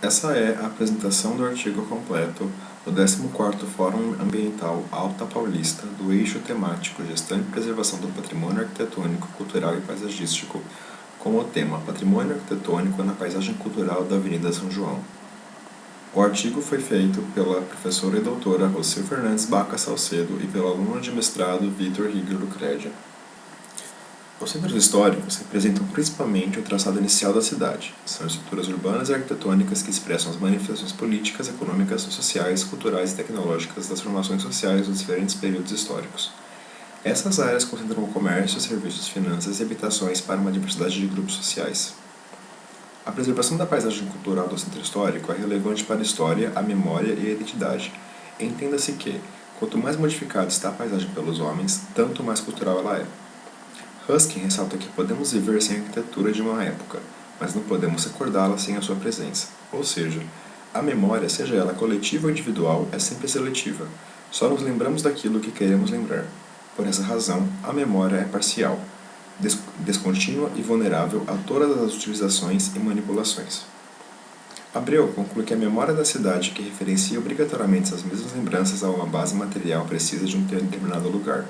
Essa é a apresentação do artigo completo do 14º Fórum Ambiental Alta Paulista do Eixo Temático Gestão e Preservação do Patrimônio Arquitetônico, Cultural e Paisagístico, com o tema Patrimônio Arquitetônico na Paisagem Cultural da Avenida São João. O artigo foi feito pela professora e doutora Rocio Fernandes Baca Salcedo e pelo aluno de mestrado Vitor Rigger Lucredia. Os centros históricos representam principalmente o traçado inicial da cidade. São estruturas urbanas e arquitetônicas que expressam as manifestações políticas, econômicas, sociais, culturais e tecnológicas das formações sociais dos diferentes períodos históricos. Essas áreas concentram o comércio, serviços, finanças e habitações para uma diversidade de grupos sociais. A preservação da paisagem cultural do centro histórico é relevante para a história, a memória e a identidade. Entenda-se que, quanto mais modificada está a paisagem pelos homens, tanto mais cultural ela é. Huskin ressalta que podemos viver sem a arquitetura de uma época, mas não podemos recordá-la sem a sua presença. Ou seja, a memória, seja ela coletiva ou individual, é sempre seletiva. Só nos lembramos daquilo que queremos lembrar. Por essa razão, a memória é parcial, descontínua e vulnerável a todas as utilizações e manipulações. Abreu conclui que a memória da cidade que referencia obrigatoriamente as mesmas lembranças a uma base material precisa de um determinado lugar.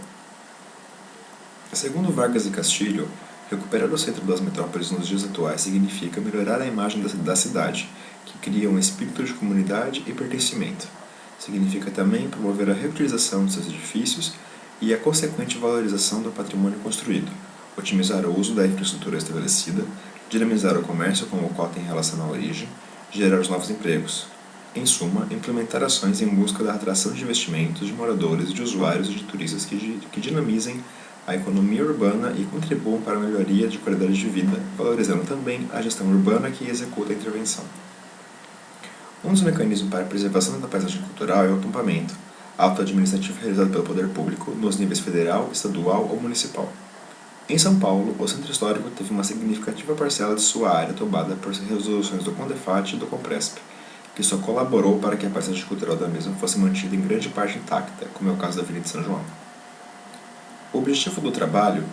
Segundo Vargas e Castilho, recuperar o centro das metrópoles nos dias atuais significa melhorar a imagem da cidade, que cria um espírito de comunidade e pertencimento. Significa também promover a reutilização de seus edifícios e a consequente valorização do patrimônio construído, otimizar o uso da infraestrutura estabelecida, dinamizar o comércio com o qual tem relação à origem, gerar os novos empregos. Em suma, implementar ações em busca da atração de investimentos, de moradores, de usuários e de turistas que dinamizem a economia urbana e contribuam para a melhoria de qualidade de vida, valorizando também a gestão urbana que executa a intervenção. Um dos mecanismos para a preservação da paisagem cultural é o tombamento, ato administrativo realizado pelo poder público nos níveis federal, estadual ou municipal. Em São Paulo, o centro histórico teve uma significativa parcela de sua área tombada por resoluções do CONDEFAT e do CONPRESP, que só colaborou para que a paisagem cultural da mesma fosse mantida em grande parte intacta, como é o caso da Avenida São João. O objetivo do trabalho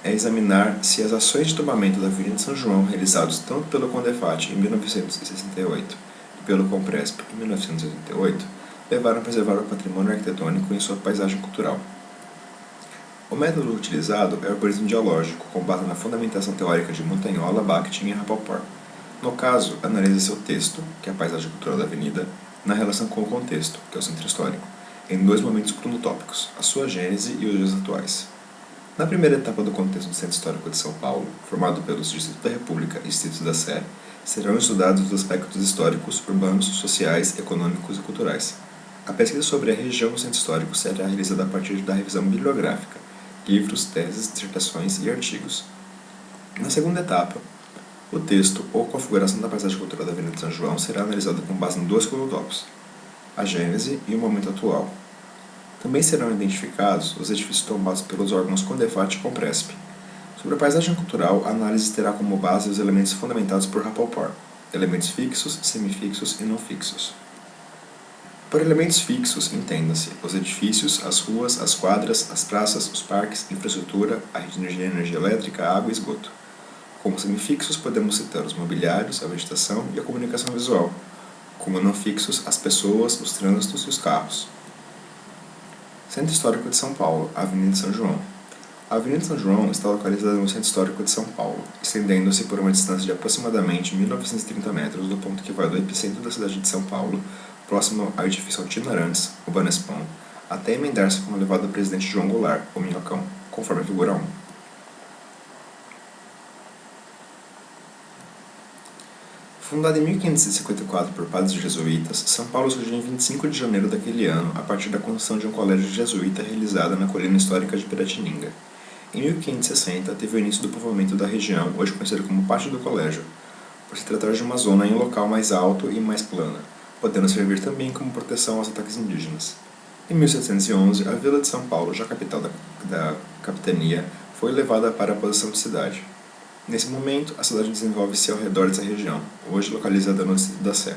é examinar se as ações de tombamento da Avenida São João realizadas tanto pelo CONDEFAT em 1968 e pelo CONPRESP em 1988 levaram a preservar o patrimônio arquitetônico em sua paisagem cultural. O método utilizado é o urbanismo dialógico, com base na fundamentação teórica de Montagnola, Bakhtin e Rapoport. No caso, analisa-se o texto, que é a paisagem cultural da avenida, na relação com o contexto, que é o centro histórico, em dois momentos cronotópicos, a sua gênese e os dias atuais. Na primeira etapa do contexto do Centro Histórico de São Paulo, formado pelos Distritos da República e Distritos da Sé, serão estudados os aspectos históricos, urbanos, sociais, econômicos e culturais. A pesquisa sobre a região do Centro Histórico será realizada a partir da revisão bibliográfica, livros, teses, dissertações e artigos. Na segunda etapa, o texto ou configuração da paisagem cultural da Avenida São João será analisado com base em dois cronotópicos, a gênese e o momento atual. Também serão identificados os edifícios tombados pelos órgãos CONDEFAT e CONPRESP. Sobre a paisagem cultural, a análise terá como base os elementos fundamentados por Rapoport, elementos fixos, semifixos e não fixos. Por elementos fixos, entenda-se os edifícios, as ruas, as quadras, as praças, os parques, infraestrutura, a rede de energia elétrica, água e esgoto. Como semifixos, podemos citar os mobiliários, a vegetação e a comunicação visual. Como não fixos, as pessoas, os trânsitos e os carros. Centro Histórico de São Paulo, Avenida São João. A Avenida São João está localizada no Centro Histórico de São Paulo, estendendo-se por uma distância de aproximadamente 1.930 metros do ponto que vai do epicentro da cidade de São Paulo, próximo ao edifício Altino Arantes, o Banespa, até emendar-se com o elevado Presidente João Goulart, o Minhocão, conforme a figura 1. Fundada em 1554 por padres jesuítas, São Paulo surgiu em 25 de janeiro daquele ano, a partir da construção de um colégio jesuíta realizada na colina histórica de Piratininga. Em 1560, teve o início do povoamento da região, hoje conhecida como Pátio do Colégio, por se tratar de uma zona em um local mais alto e mais plana, podendo servir também como proteção aos ataques indígenas. Em 1711, a Vila de São Paulo, já capital da capitania, foi levada para a posição de cidade. Nesse momento, a cidade desenvolve-se ao redor dessa região, hoje localizada no Distrito da Sé.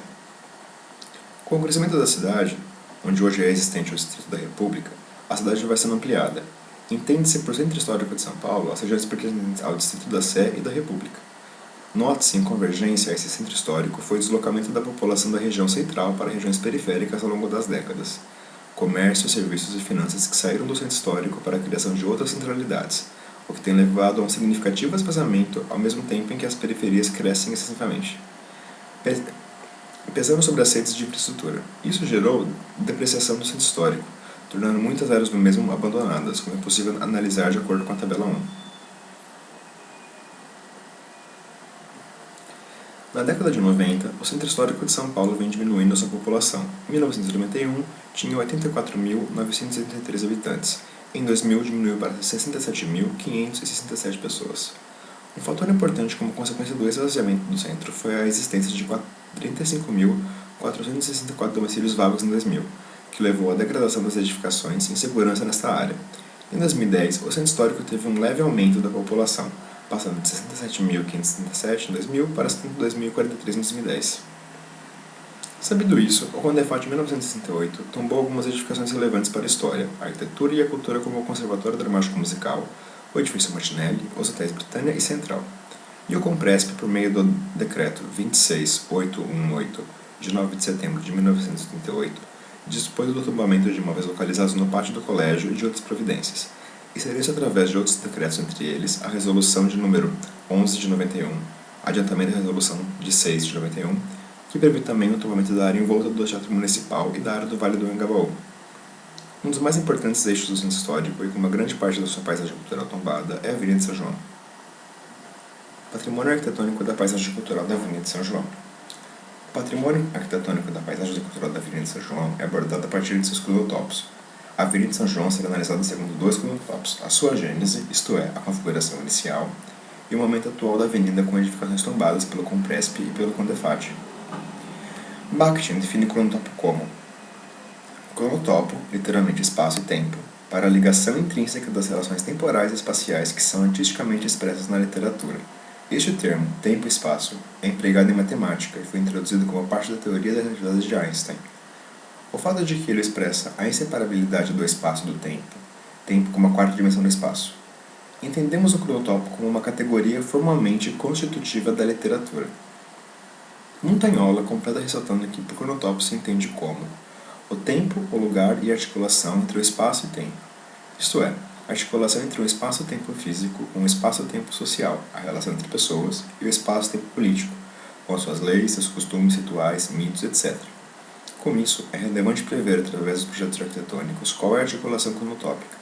Com o crescimento da cidade, onde hoje é existente o Distrito da República, a cidade vai sendo ampliada. Entende-se por Centro Histórico de São Paulo as regiões pertencentes ao Distrito da Sé e da República. Nota-se em convergência a esse centro histórico foi o deslocamento da população da região central para regiões periféricas ao longo das décadas. Comércio, serviços e finanças que saíram do centro histórico para a criação de outras centralidades, o que tem levado a um significativo esvaziamento ao mesmo tempo em que as periferias crescem excessivamente, pesando sobre as redes de infraestrutura. Isso gerou depreciação do centro histórico, tornando muitas áreas do mesmo abandonadas, como é possível analisar de acordo com a tabela 1. Na década de 90, o centro histórico de São Paulo vem diminuindo sua população. Em 1991, tinha 84.983 habitantes. Em 2000, diminuiu para 67.567 pessoas. Um fator importante como consequência do esvaziamento do centro foi a existência de 35.464 domicílios vagos em 2000, que levou à degradação das edificações e insegurança nesta área. Em 2010, o centro histórico teve um leve aumento da população, passando de 67.577 em 2000 para 72.043 em 2010. Sabido isso, o Condefat, em 1968, tombou algumas edificações relevantes para a história, a arquitetura e a cultura, como o Conservatório Dramático Musical, o Edifício Martinelli, os hotéis Britânia e Central, e o Compresp, por meio do Decreto 26818, de 9 de setembro de 1978, dispôs do tombamento de imóveis localizados no pátio do colégio e de outras providências. Inseriu-se através de outros decretos, entre eles a Resolução de número 11 de 91, adiantamento da Resolução de 6 de 91, que prevê também o tombamento da área em volta do Teatro Municipal e da área do Vale do Anhangabaú. Um dos mais importantes eixos do centro histórico, e com uma grande parte da sua paisagem cultural tombada, é a Avenida de São João. Patrimônio arquitetônico da paisagem cultural da Avenida de São João. O patrimônio arquitetônico da paisagem cultural da Avenida de São João é abordado a partir de seus cronotopos. A Avenida de São João será analisada segundo dois cronotopos: a sua gênese, isto é, a configuração inicial, e o momento atual da avenida com edificações tombadas pelo Compresp e pelo Condefat. Bakhtin define cronotopo como cronotopo, literalmente espaço e tempo, para a ligação intrínseca das relações temporais e espaciais que são artisticamente expressas na literatura. Este termo, tempo e espaço, é empregado em matemática e foi introduzido como parte da teoria da relatividade de Einstein. O fato de que ele expressa a inseparabilidade do espaço e do tempo como a quarta dimensão do espaço. Entendemos o cronotopo como uma categoria formalmente constitutiva da literatura. Montagnolo completa ressaltando que por cronotopo se entende como o tempo, o lugar e a articulação entre o espaço e tempo, isto é, a articulação entre o espaço-tempo físico com o espaço-tempo social, a relação entre pessoas, e o espaço-tempo político, com suas leis, seus costumes, rituais, mitos, etc. Com isso, é relevante prever, através dos projetos arquitetônicos, qual é a articulação cronotópica,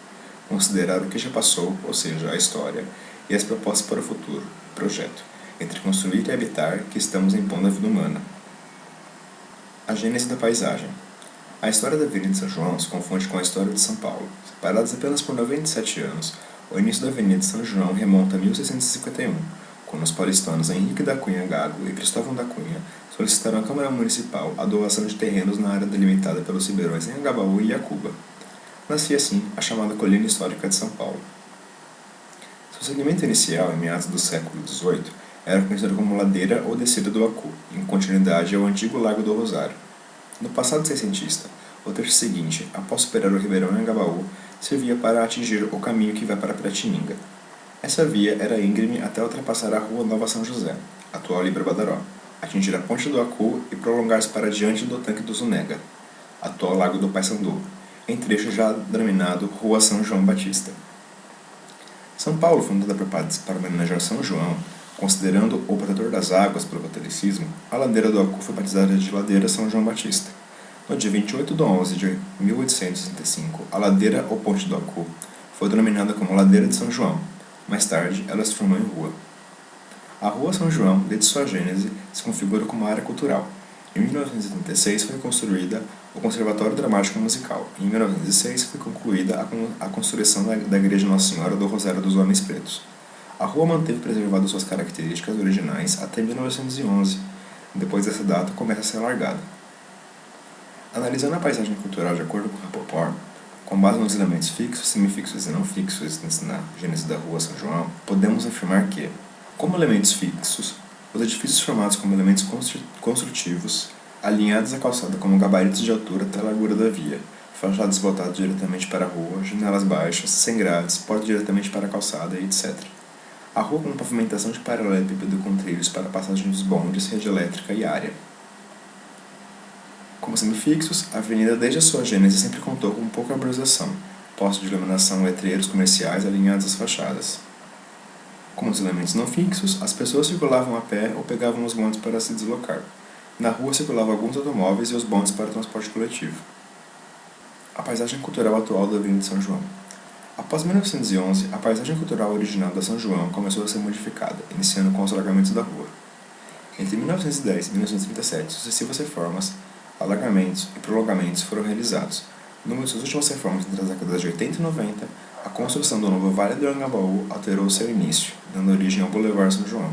considerar o que já passou, ou seja, a história, e as propostas para o futuro, projeto, entre construir e habitar que estamos impondo à vida humana. A gênese da paisagem. A história da Avenida de São João se confunde com a história de São Paulo. Separadas apenas por 97 anos, o início da Avenida de São João remonta a 1651, quando os paulistanos Henrique da Cunha Gago e Cristóvão da Cunha solicitaram à Câmara Municipal a doação de terrenos na área delimitada pelos ribeirões Anhangabaú e Iacuba. Nascia assim a chamada Colina Histórica de São Paulo. Seu segmento inicial, em meados do século XVIII, era conhecido como Ladeira ou Descida do Acu, em continuidade ao antigo Lago do Rosário. No passado seiscentista, o trecho seguinte, após superar o ribeirão Anhangabaú, servia para atingir o caminho que vai para Piratininga. Essa via era íngreme até ultrapassar a rua Nova São José, atual Libra Badaró, atingir a ponte do Acu e prolongar-se para diante do tanque do Zunega, atual Lago do Paissandu, em trecho já denominado Rua São João Batista. São Paulo, fundada por padres para homenagear São João, considerando o protetor das águas pelo catolicismo, a ladeira do Acu foi batizada de Ladeira São João Batista. No dia 28 de 11 de 1865, a ladeira ou ponte do Acu foi denominada como Ladeira de São João. Mais tarde, ela se formou em rua. A Rua São João, desde sua gênese, se configura como área cultural. Em 1976 foi construída o Conservatório Dramático Musical. Em 1906 foi concluída a construção da Igreja Nossa Senhora do Rosário dos Homens Pretos. A rua manteve preservado suas características originais até 1911. Depois dessa data, começa a ser alargada. Analisando a paisagem cultural de acordo com Rapoport, com base nos elementos fixos, semifixos e não fixos na gênese da Rua São João, podemos afirmar que, como elementos fixos, os edifícios formados como elementos construtivos, alinhados à calçada como gabaritos de altura até a largura da via, fachadas voltadas diretamente para a rua, janelas baixas, sem grades, porta diretamente para a calçada, etc. A rua com pavimentação de paralelepípedo com trilhos para a passagem dos bondes, rede elétrica e área. Como sendo fixos, a avenida desde a sua gênese sempre contou com pouca arborização, postos de iluminação e letreiros comerciais alinhados às fachadas. Como os elementos não fixos, as pessoas circulavam a pé ou pegavam os bondes para se deslocar. Na rua circulavam alguns automóveis e os bondes para o transporte coletivo. A paisagem cultural atual da Avenida São João. Após 1911, a paisagem cultural original da São João começou a ser modificada, iniciando com os alargamentos da rua. Entre 1910 e 1937, sucessivas reformas, alargamentos e prolongamentos foram realizados. Numa de suas últimas reformas entre as décadas de 80 e 90, a construção do novo Vale do Anhangabaú alterou seu início, dando origem ao Boulevard São João.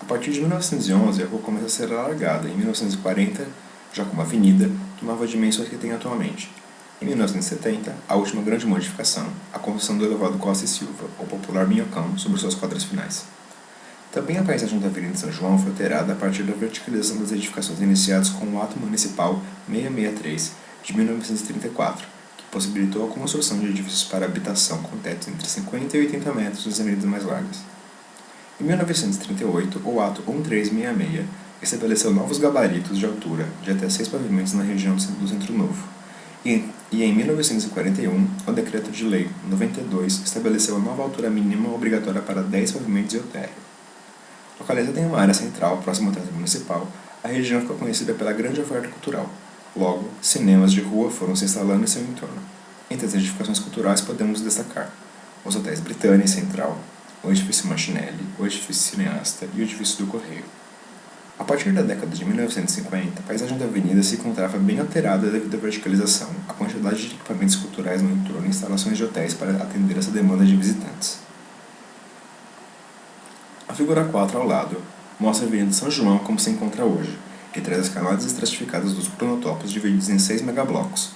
A partir de 1911, a rua começou a ser alargada. Em 1940, já como avenida, tomava as dimensões que tem atualmente. Em 1970, a última grande modificação, a construção do elevado Costa e Silva, ou popular Minhocão, sobre suas quadras finais. Também a paisagem da Avenida São João foi alterada a partir da verticalização das edificações iniciadas com o Ato Municipal 663, de 1934, que possibilitou a construção de edifícios para habitação com tetos entre 50 e 80 metros nas avenidas mais largas. Em 1938, o Ato 1366 estabeleceu novos gabaritos de altura de até 6 pavimentos na região do Centro Novo. E em 1941, o Decreto de Lei 92 estabeleceu a nova altura mínima obrigatória para 10 pavimentos e o térreo. Localizada em uma área central, próxima ao Teatro Municipal, a região ficou conhecida pela grande oferta cultural. Logo, cinemas de rua foram se instalando em seu entorno. Entre as edificações culturais podemos destacar os hotéis Britânia e Central, o edifício Machinelli, o edifício Cineasta e o edifício do Correio. A partir da década de 1950, a paisagem da avenida se encontrava bem alterada devido à verticalização, a quantidade de equipamentos culturais no entorno e instalações de hotéis para atender essa demanda de visitantes. A figura 4 ao lado mostra a Avenida São João como se encontra hoje, e traz as camadas estratificadas dos cronotopos divididos em 6 megablocos: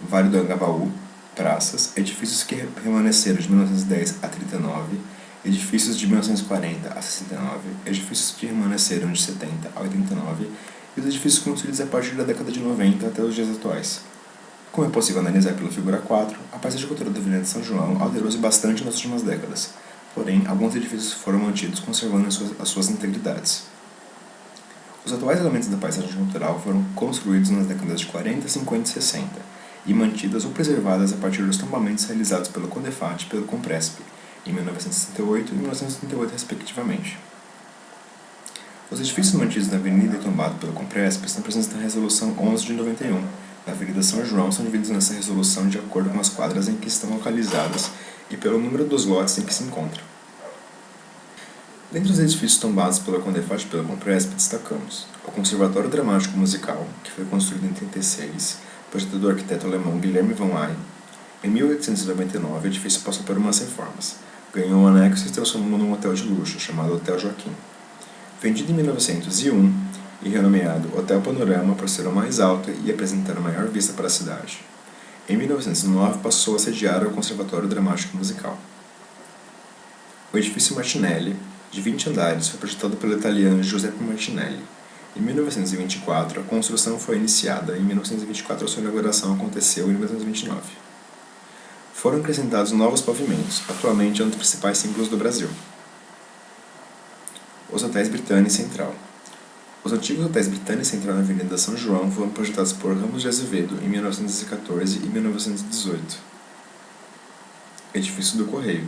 Vale do Anhangabaú, praças, edifícios que permaneceram de 1910 a 39, edifícios de 1940 a 69, edifícios que permaneceram de 70 a 89 e os edifícios construídos a partir da década de 90 até os dias atuais. Como é possível analisar pela figura 4, a paisagem cultural da Avenida São João alterou-se bastante nas últimas décadas, porém, alguns edifícios foram mantidos conservando as suas integridades. Os atuais elementos da paisagem cultural foram construídos nas décadas de 40, 50 e 60 e mantidas ou preservadas a partir dos tombamentos realizados pelo Condefat e pelo Compresp, em 1968 e 1978, respectivamente. Os edifícios mantidos na avenida e tombados pelo Compresp estão presentes na Resolução 11 de 91. Na Avenida São João são divididos nessa resolução de acordo com as quadras em que estão localizadas e pelo número dos lotes em que se encontram. Dentre os edifícios tombados pela Condefat e pela Compresp, destacamos o Conservatório Dramático Musical, que foi construído em 1936, projeto do arquiteto alemão Guilherme von Hay. Em 1899, o edifício passou por umas reformas, ganhou um anexo e se transformou num hotel de luxo, chamado Hotel Joaquim. Vendido em 1901 e renomeado Hotel Panorama por ser o mais alto e apresentar a maior vista para a cidade. Em 1909, passou a sediar o Conservatório Dramático Musical. O edifício Martinelli, de 20 andares, foi projetado pelo italiano Giuseppe Martinelli. Em 1924, a construção foi iniciada. Em 1924, a sua inauguração aconteceu em 1929. Foram acrescentados novos pavimentos, atualmente é um dos principais símbolos do Brasil. Os hotéis Britânia e Central. Os antigos hotéis Britânia e Central na Avenida São João foram projetados por Ramos de Azevedo em 1914 e 1918. Edifício do Correio.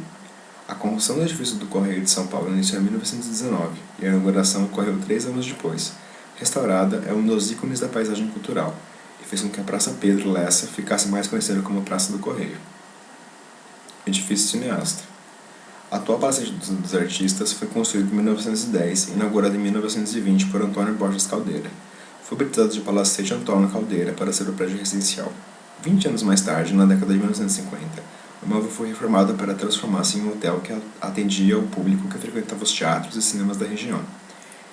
A construção do edifício do Correio de São Paulo iniciou em 1919 e a inauguração ocorreu 3 anos depois. Restaurada, é um dos ícones da paisagem cultural e fez com que a Praça Pedro Lessa ficasse mais conhecida como Praça do Correio. Edifício Cineasta. A atual Palacete dos Artistas foi construído em 1910 e inaugurado em 1920 por Antônio Borges Caldeira. Foi batizado de Palacete Antônio Caldeira para ser o prédio residencial. 20 anos mais tarde, na década de 1950, o imóvel foi reformado para transformar-se em um hotel que atendia o público que frequentava os teatros e cinemas da região.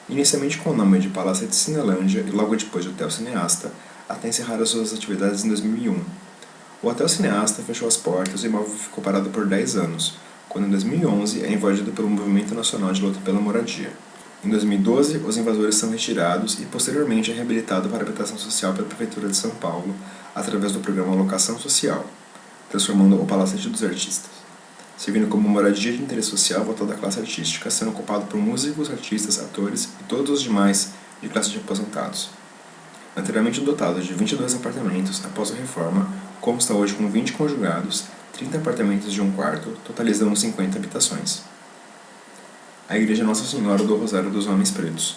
Inicialmente com o nome de Palacete Cinelândia e logo depois de Hotel Cineasta, até encerrar as suas atividades em 2001. O Hotel Cineasta fechou as portas e o imóvel ficou parado por 10 anos, quando em 2011 é invadido pelo Movimento Nacional de Luta pela Moradia. Em 2012, os invasores são retirados e posteriormente é reabilitado para habitação social pela Prefeitura de São Paulo, através do programa Locação Social, transformando o Palacete dos Artistas. servindo como moradia de interesse social voltada à classe artística, sendo ocupado por músicos, artistas, atores e todos os demais de classe de aposentados. Anteriormente dotado de 22 apartamentos, após a reforma, consta hoje com 20 conjugados, 30 apartamentos de um quarto, totalizando 50 habitações. A Igreja Nossa Senhora do Rosário dos Homens Pretos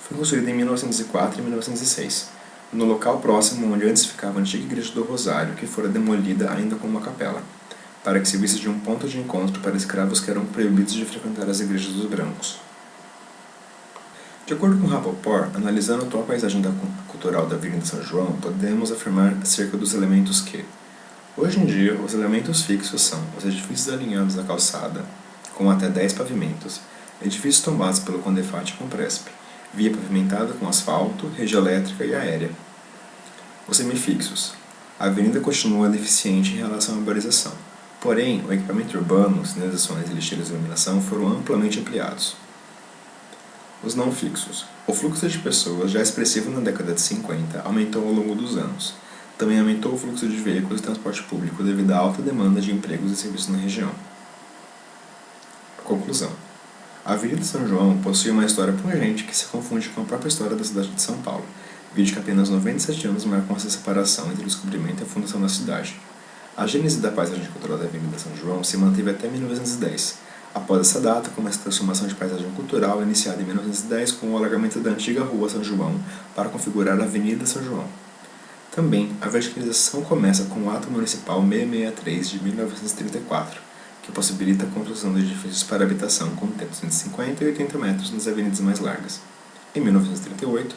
foi construída em 1904 e 1906, no local próximo onde antes ficava a antiga Igreja do Rosário, que fora demolida ainda com uma capela, para que servisse de um ponto de encontro para escravos que eram proibidos de frequentar as igrejas dos brancos. De acordo com Rapoport, analisando a atual paisagem cultural da Avenida São João, podemos afirmar acerca dos elementos que, hoje em dia, os elementos fixos são os edifícios alinhados à calçada, com até 10 pavimentos, edifícios tombados pelo Condefat com Presp, via pavimentada com asfalto, rede elétrica e aérea. Os semifixos. A avenida continua deficiente em relação à arborização, porém, o equipamento urbano, sinalizações e lixeiras de iluminação foram amplamente ampliados. Os não fixos. O fluxo de pessoas, já expressivo na década de 50, aumentou ao longo dos anos. Também aumentou o fluxo de veículos e transporte público devido à alta demanda de empregos e serviços na região. Conclusão. A Avenida São João possui uma história pungente que se confunde com a própria história da cidade de São Paulo, vide que apenas 97 anos marcam essa separação entre o descobrimento e a fundação da cidade. A gênese da paisagem cultural da Avenida São João se manteve até 1910. Após essa data, começa a transformação de paisagem cultural iniciada em 1910 com o alargamento da antiga Rua São João para configurar a Avenida São João. Também, a verticalização começa com o Ato Municipal 663 de 1934, que possibilita a construção de edifícios para habitação com tetos entre 50 e 80 metros nas avenidas mais largas. Em 1938,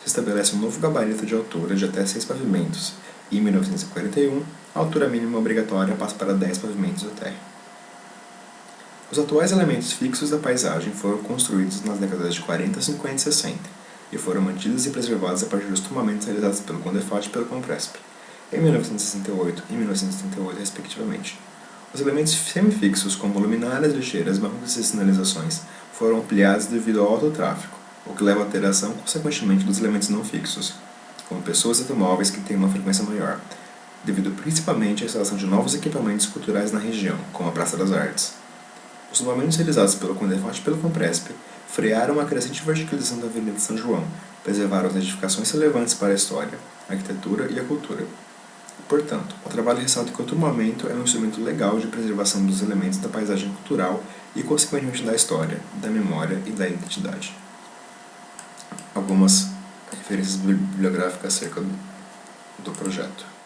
se estabelece um novo gabarito de altura de até 6 pavimentos, e em 1941, a altura mínima obrigatória passa para 10 pavimentos ao térreo. Os atuais elementos fixos da paisagem foram construídos nas décadas de 40, 50 e 60, e foram mantidos e preservados a partir dos tombamentos realizados pelo Condefat e pelo Compresp, em 1968 e 1978, respectivamente. Os elementos semifixos, como luminárias, lixeiras, bancos e sinalizações, foram ampliados devido ao alto tráfego, o que leva à alteração, consequentemente, dos elementos não fixos, como pessoas e automóveis que têm uma frequência maior, devido principalmente à instalação de novos equipamentos culturais na região, como a Praça das Artes. Os tombamentos realizados pelo Condefat e pelo Compresp frearam a crescente verticalização da Avenida São João, preservaram as edificações relevantes para a história, a arquitetura e a cultura. Portanto, o trabalho ressalta que o tombamento é um instrumento legal de preservação dos elementos da paisagem cultural e, consequentemente, da história, da memória e da identidade. Algumas referências bibliográficas acerca do projeto.